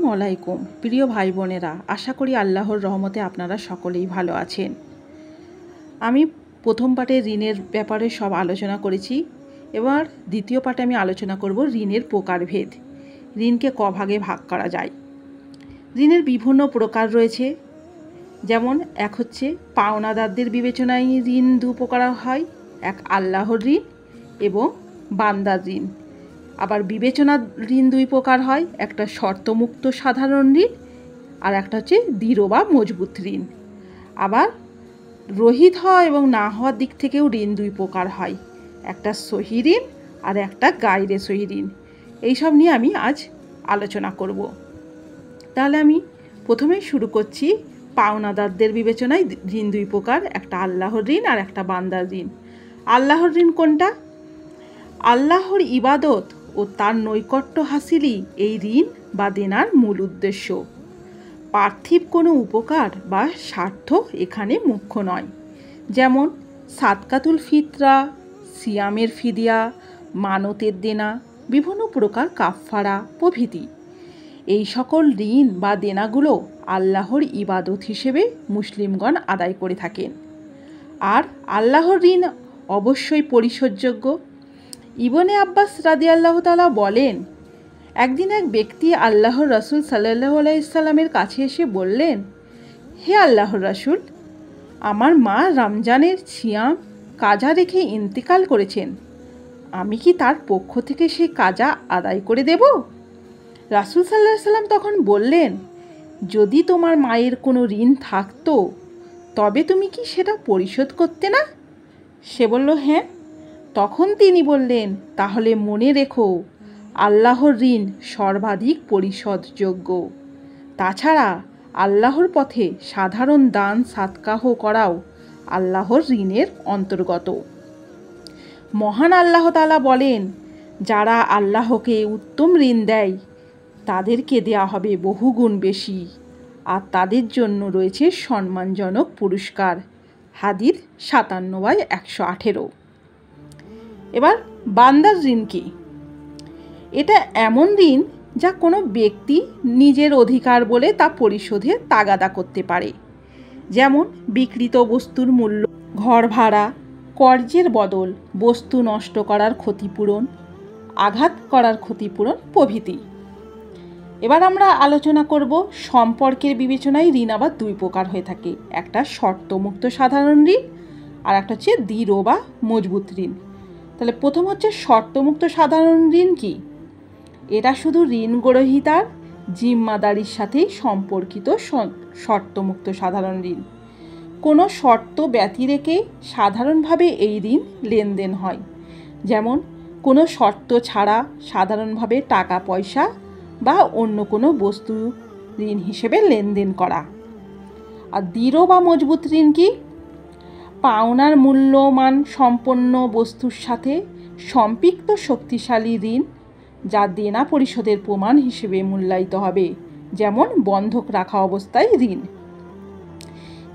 আসসালামু আলাইকুম প্রিয় ভাই বোনেরা, আশা করি আল্লাহর রহমতে আপনারা সকলেই ভালো আছেন। আমি প্রথম পার্টে ঋণের ব্যাপারে সব আলোচনা করেছি। এবার দ্বিতীয় পার্টে আমি আলোচনা করব ঋণের প্রকারভেদ। ঋণকে ভাগে ভাগ করা যায়। ঋণের বিভিন্ন প্রকার রয়েছে। যেমন এক হচ্ছে পাওনাদারদের বিবেচনায় ঋণ দু প্রকার হয়, এক আল্লাহর ঋণ এবং বান্দার ঋণ। আবার বিবেচনা ঋণ দুই প্রকার হয়, একটা শর্তমুক্ত সাধারণ ঋণ আর একটা হচ্ছে দৃঢ় বা মজবুত ঋণ। আবার রহিত হওয়া এবং না হওয়ার দিক থেকেও ঋণ দুই প্রকার হয়, একটা সহি ঋণ আর একটা গায়রে সহি ঋণ। এইসব নিয়ে আমি আজ আলোচনা করব। তাহলে আমি প্রথমে শুরু করছি পাওনাদারদের বিবেচনায় ঋণ দুই প্রকার, একটা আল্লাহর ঋণ আর একটা বান্দার ঋণ। আল্লাহর ঋণ কোনটা? আল্লাহর ইবাদত ও তার নৈকট্য হাসিলই এই ঋণ বা দেনার মূল উদ্দেশ্য। পার্থিব কোনো উপকার বা স্বার্থ এখানে মুখ্য নয়। যেমন সাদকাতুল ফিতরা, সিয়ামের ফিদিয়া, মানতের দেনা, বিভিন্ন প্রকার কাফফারা প্রভৃতি। এই সকল ঋণ বা দেনাগুলো আল্লাহর ইবাদত হিসেবে মুসলিমগণ আদায় করে থাকেন। আর আল্লাহর ঋণ অবশ্যই পরিশোধযোগ্য। ইবনে আব্বাস রাদিয়াল্লাহু তাআলা বলেন, একদিন এক ব্যক্তি আল্লাহর রাসূল সাল্লাল্লাহু আলাইহি সাল্লামের কাছে এসে বললেন, হে আল্লাহর রাসূল, আমার মা রমজানের সিয়াম কাজা রেখে ইন্তেকাল করেছেন, আমি কি তার পক্ষ থেকে সেই কাজা আদায় করে দেব? রাসূল সাল্লাল্লাহু আলাইহি সাল্লাম তখন বললেন, যদি তোমার মায়ের কোনো ঋণ থাকতো তবে তুমি কি সেটা পরিশোধ করতে না? সে বলল, হ্যাঁ। তখন তিনি বললেন, তাহলে মনে রেখো, আল্লাহর ঋণ সর্বাধিক পরিশোধযোগ্য। তাছাড়া আল্লাহর পথে সাধারণ দান সাদকাহ করাও আল্লাহর ঋণের অন্তর্গত। মহান আল্লাহ তাআলা বলেন, যারা আল্লাহকে উত্তম ঋণ দেয় তাদেরকে দেয়া হবে বহুগুণ বেশি, আর তাদের জন্য রয়েছে সম্মানজনক পুরস্কার। হাদিস 57/118। এবার বান্দার ঋণ কি? এটা এমন ঋণ যা কোনো ব্যক্তি নিজের অধিকার বলে তা পরিশোধে তাগাদা করতে পারে। যেমন বিক্রিত বস্তুর মূল্য, ঘর ভাড়া, কর্জের বদল, বস্তু নষ্ট করার ক্ষতিপূরণ, আঘাত করার ক্ষতিপূরণ প্রভৃতি। এবার আমরা আলোচনা করব সম্পর্কের বিবেচনায় ঋণ আবার দুই প্রকার হয়ে থাকে, একটা শর্তমুক্ত সাধারণ ঋণ আর একটা হচ্ছে দৃঢ় বা মজবুত ঋণ। তাহলে প্রথম হচ্ছে শর্তমুক্ত সাধারণ ঋণ কি? এটা শুধু ঋণ গ্রহীতার জিম্মাদারির সাথেই সম্পর্কিত শর্তমুক্ত সাধারণ ঋণ। কোনো শর্ত ব্যতি রেখে সাধারণভাবে এই ঋণ লেনদেন হয়। যেমন কোনো শর্ত ছাড়া সাধারণভাবে টাকা পয়সা বা অন্য কোনো বস্তু ঋণ হিসেবে লেনদেন করা। আর দৃঢ় বা মজবুত ঋণ কি? পাওনার মূল্যমান সম্পন্ন বস্তুর সাথে সম্পৃক্ত শক্তিশালী ঋণ, যা দেনা পরিশোধের প্রমাণ হিসেবে মূল্যায়িত হবে। যেমন বন্ধক রাখা অবস্থায় ঋণ।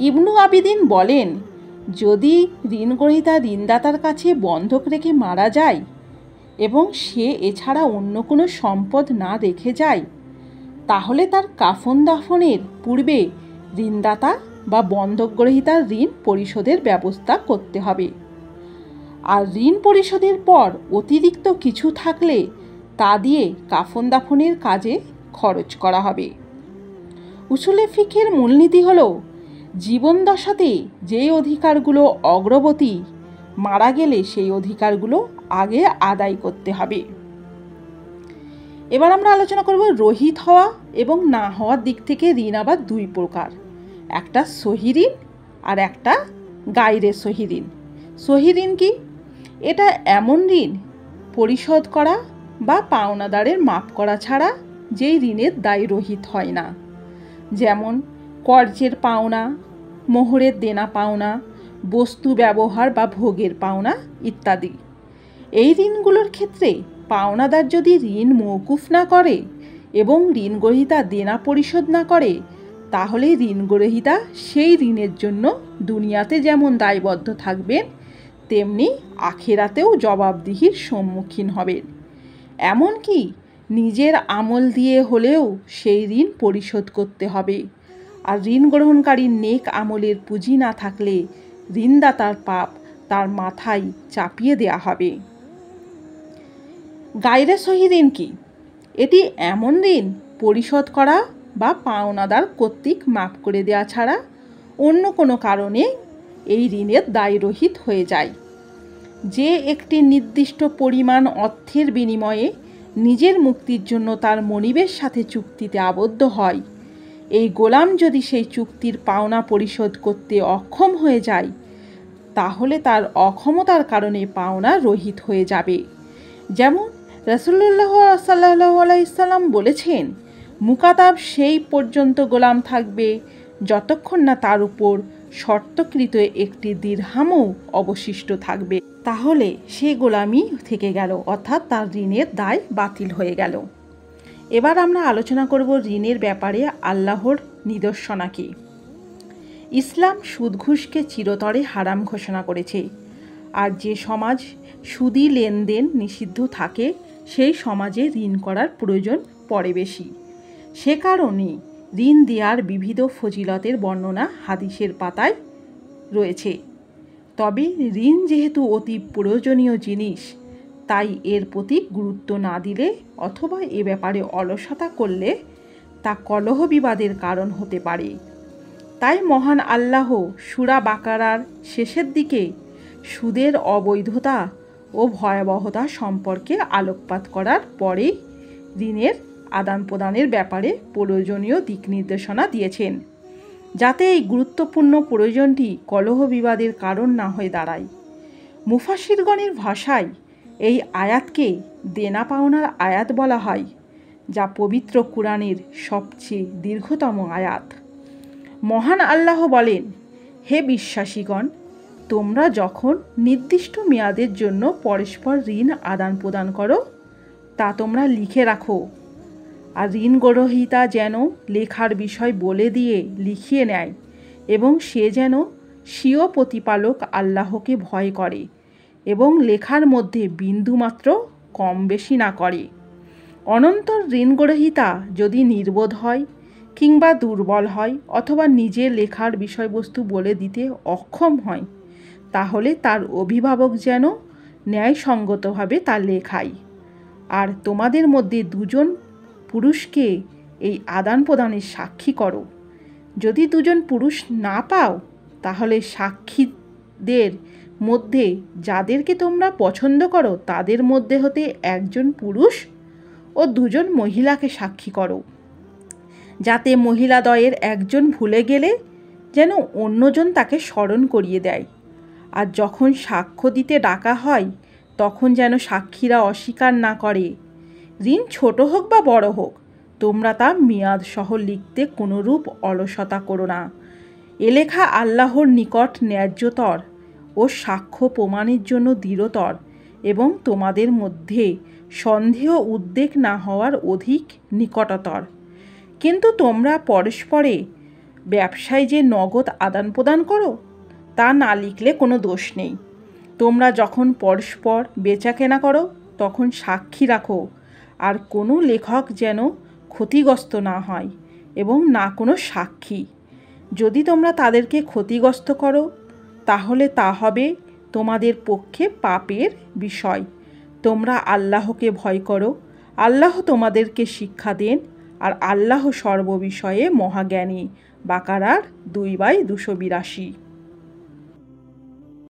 ইবনু আবিদিন বলেন, যদি ঋণগ্রহীতা ঋণদাতার কাছে বন্ধক রেখে মারা যায় এবং সে এছাড়া অন্য কোনো সম্পদ না রেখে যায়, তাহলে তার কাফন দাফনের পূর্বে ঋণদাতা বা বন্ধকগ্রহীতার ঋণ পরিশোধের ব্যবস্থা করতে হবে। আর ঋণ পরিশোধের পর অতিরিক্ত কিছু থাকলে তা দিয়ে কাফন দাফনের কাজে খরচ করা হবে। উসুলে ফিকহের মূলনীতি হল, জীবনদশাতে যে অধিকারগুলো অগ্রবর্তী, মারা গেলে সেই অধিকারগুলো আগে আদায় করতে হবে। এবার আমরা আলোচনা করব রহিত হওয়া এবং না হওয়ার দিক থেকে ঋণ আবার দুই প্রকার, একটা সহি ঋণ আর একটা গায়রে সহি ঋণ। সহি ঋণ কি? এটা এমন ঋণ পরিশোধ করা বা পাওনাদারের মাফ করা ছাড়া যেই ঋণের দায় রহিত হয় না। যেমন কর্জের পাওনা, মোহরের দেনা পাওনা, বস্তু ব্যবহার বা ভোগের পাওনা ইত্যাদি। এই ঋণগুলোর ক্ষেত্রে পাওনাদার যদি ঋণ মওকুফ না করে এবং ঋণগ্রহীতা দেনা পরিশোধ না করে, তাহলে ঋণগ্রহীতা সেই ঋণের জন্য দুনিয়াতে যেমন দায়বদ্ধ থাকবেন, তেমনি আখিরাতেও জবাবদিহির সম্মুখীন হবেন। এমনকি নিজের আমল দিয়ে হলেও সেই ঋণ পরিশোধ করতে হবে। আর ঋণ গ্রহণকারীর নেক আমলের পুঁজি না থাকলে ঋণদাতার পাপ তার মাথায় চাপিয়ে দেয়া হবে। গায়রে সহি ঋণ কি? এটি এমন ঋণ পরিশোধ করা বা পাওনাদার কর্তৃক মাফ করে দেওয়া ছাড়া অন্য কোনো কারণে এই ঋণের দায়রহিত হয়ে যায়। যে একটি নির্দিষ্ট পরিমাণ অর্থের বিনিময়ে নিজের মুক্তির জন্য তার মনিবের সাথে চুক্তিতে আবদ্ধ হয়, এই গোলাম যদি সেই চুক্তির পাওনা পরিশোধ করতে অক্ষম হয়ে যায়, তাহলে তার অক্ষমতার কারণে পাওনা রহিত হয়ে যাবে। যেমন রাসূলুল্লাহ সাল্লাল্লাহু আলাইহি সাল্লাম বলেছেন, মুকাতাব সেই পর্যন্ত গোলাম থাকবে যতক্ষণ না তার উপর শর্তকৃত একটি দিরহামও অবশিষ্ট থাকবে, তাহলে সে গোলামি থেকে গেল, অর্থাৎ তার ঋণের দায় বাতিল হয়ে গেল। এবার আমরা আলোচনা করব ঋণের ব্যাপারে আল্লাহর নিদর্শনা কি। ইসলাম সুদ ঘুষকে চিরতরে হারাম ঘোষণা করেছে। আর যে সমাজ সুদি লেনদেন নিষিদ্ধ থাকে, সেই সমাজে ঋণ করার প্রয়োজন পড়ে বেশি। সে কারণে ঋণ দেওয়ার বিবিধ ফজিলতের বর্ণনা হাদিসের পাতায় রয়েছে। তবে ঋণ যেহেতু অতি প্রয়োজনীয় জিনিস, তাই এর প্রতি গুরুত্ব না দিলে অথবা এ ব্যাপারে অলসতা করলে তা কলহ বিবাদের কারণ হতে পারে। তাই মহান আল্লাহ সূরা বাকারার শেষের দিকে সুদের অবৈধতা ও ভয়াবহতা সম্পর্কে আলোকপাত করার পরেই ঋণের আদান প্রদানের ব্যাপারে প্রয়োজনীয় দিক নির্দেশনা দিয়েছেন, যাতে এই গুরুত্বপূর্ণ প্রয়োজনটি কলহ বিবাদের কারণ না হয়ে দাঁড়ায়। মুফাসসিরগণের ভাষায় এই আয়াতকে দেনা পাওনার আয়াত বলা হয়, যা পবিত্র কুরআনের সবচেয়ে দীর্ঘতম আয়াত। মহান আল্লাহ বলেন, হে বিশ্বাসীগণ, তোমরা যখন নির্দিষ্ট মেয়াদের জন্য পরস্পর ঋণ আদান প্রদান করো, তা তোমরা লিখে রাখো। আর ঋণ গ্রহীতা যেন লেখার বিষয় বলে দিয়ে লিখিয়ে নেয় এবং সে যেন স্বীয় প্রতিপালক আল্লাহকে ভয় করে এবং লেখার মধ্যে বিন্দুমাত্র কম বেশি না করে। অনন্তর ঋণ গ্রহীতা যদি নির্বোধ হয় কিংবা দুর্বল হয় অথবা নিজের লেখার বিষয়বস্তু বলে দিতে অক্ষম হয়, তাহলে তার অভিভাবক যেন ন্যায়সঙ্গতভাবে তা লেখায়। আর তোমাদের মধ্যে দুজন পুরুষকে এই আদান প্রদানের সাক্ষী করো। যদি দুজন পুরুষ না পাও, তাহলে সাক্ষীদের মধ্যে যাদেরকে তোমরা পছন্দ করো তাদের মধ্যে হতে একজন পুরুষ ও দুজন মহিলাকে সাক্ষী করো, যাতে মহিলাদ্বয়ের একজন ভুলে গেলে যেন অন্যজন তাকে স্মরণ করিয়ে দেয়। আর যখন সাক্ষ্য দিতে ডাকা হয়, তখন যেন সাক্ষীরা অস্বীকার না করে। ঋণ ছোট হোক বা বড় হোক, তোমরা তা মেয়াদ সহ লিখতে কোনোরূপ অলসতা করো না। এ লেখা আল্লাহর নিকট ন্যায্যতর ও সাক্ষ্য প্রমাণের জন্য দৃঢ়তর এবং তোমাদের মধ্যে সন্দেহ উদ্বেগ না হওয়ার অধিক নিকটতর। কিন্তু তোমরা পরস্পরে ব্যবসায় যে নগদ আদান প্রদান করো, তা না লিখলে কোনো দোষ নেই। তোমরা যখন পরস্পর বেচাকেনা করো, তখন সাক্ষী রাখো। আর কোনো লেখক যেন ক্ষতিগ্রস্ত না হয় এবং না কোনো সাক্ষী। যদি তোমরা তাদেরকে ক্ষতিগ্রস্ত করো, তাহলে তা হবে তোমাদের পক্ষে পাপের বিষয়। তোমরা আল্লাহকে ভয় করো, আল্লাহ তোমাদেরকে শিক্ষা দেন, আর আল্লাহ সর্ববিষয়ে মহাজ্ঞানী। বাকারার 2/282।